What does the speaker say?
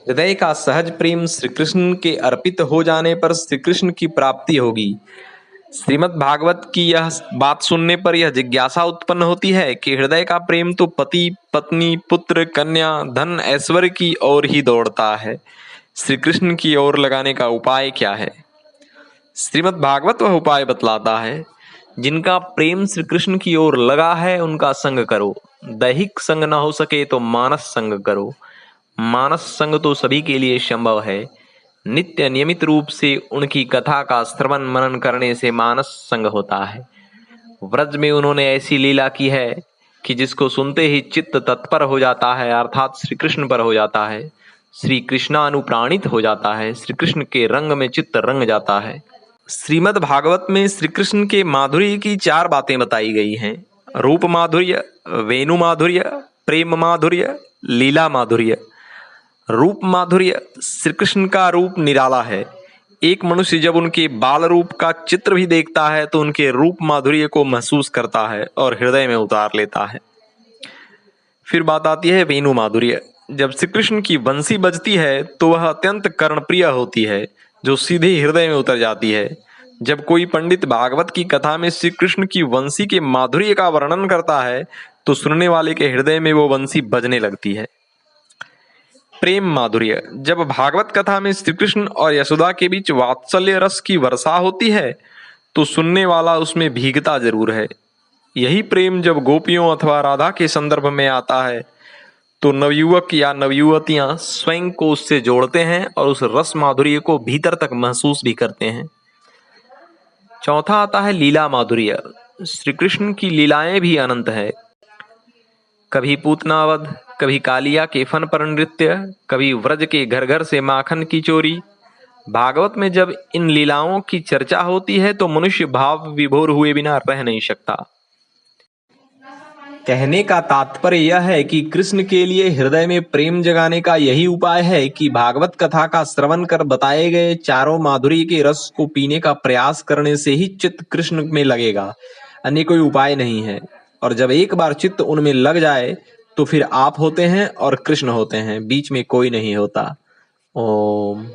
हृदय का सहज प्रेम श्री कृष्ण के अर्पित हो जाने पर श्री कृष्ण की प्राप्ति होगी। श्रीमद् भागवत की यह बात सुनने पर यह जिज्ञासा उत्पन्न होती है कि हृदय का प्रेम तो पति पत्नी पुत्र कन्या धन ऐश्वर्य की ओर ही दौड़ता है, श्री कृष्ण की ओर लगाने का उपाय क्या है? श्रीमद् भागवत वह उपाय बतलाता है। जिनका प्रेम श्री कृष्ण की ओर लगा है उनका संग करो। दैहिक संग न हो सके तो मानस संग करो। मानस संग तो सभी के लिए संभव है। नित्य नियमित रूप से उनकी कथा का श्रवण मनन करने से मानस संग होता है। व्रज में उन्होंने ऐसी लीला की है कि जिसको सुनते ही चित्त तत्पर हो जाता है, अर्थात श्री कृष्ण पर हो जाता है। श्री कृष्णानुप्राणित हो जाता है। श्री कृष्ण के रंग में चित्त रंग जाता है। श्रीमद् भागवत में श्री कृष्ण के माधुर्य की 4 बातें बताई गई हैं। रूप माधुर्य, वेणु माधुर्य, प्रेम माधुर्य, लीला माधुर्य। रूप माधुर्य, श्री कृष्ण का रूप निराला है। एक मनुष्य जब उनके बाल रूप का चित्र भी देखता है तो उनके रूप माधुर्य को महसूस करता है और हृदय में उतार लेता है। फिर बात आती है वेणु माधुर्य। जब श्री कृष्ण की बंसी बजती है तो वह अत्यंत कर्णप्रिय होती है, जो सीधे हृदय में उतर जाती है। जब कोई पंडित भागवत की कथा में श्री कृष्ण की बंसी के माधुर्य का वर्णन करता है तो सुनने वाले के हृदय में वो बंसी बजने लगती है। प्रेम माधुर्य, जब भागवत कथा में श्री कृष्ण और यशोदा के बीच वात्सल्य रस की वर्षा होती है तो सुनने वाला उसमें भीगता जरूर है। यही प्रेम जब गोपियों अथवा राधा के संदर्भ में आता है तो नवयुवक या नवयुवतियां स्वयं को उससे जोड़ते हैं और उस रस माधुर्य को भीतर तक महसूस भी करते हैं। चौथा आता है लीला माधुर्य। श्री कृष्ण की लीलाएं भी अनंत है। कभी पूतनावध, कभी कालिया के फन पर नृत्य, कभी व्रज के घर घर से माखन की चोरी। भागवत में जब इन लीलाओं की चर्चा होती है तो मनुष्य भाव विभोर हुए बिना रह नहीं सकता। कहने का तात्पर्य यह है कि कृष्ण के लिए हृदय में प्रेम जगाने का यही उपाय है कि भागवत कथा का श्रवण कर बताए गए 4 माधुर्य के रस को पीने का प्रयास करने से ही चित्त कृष्ण में लगेगा, अन्य कोई उपाय नहीं है। और जब एक बार चित्त उनमें लग जाए तो फिर आप होते हैं और कृष्ण होते हैं, बीच में कोई नहीं होता। ओम।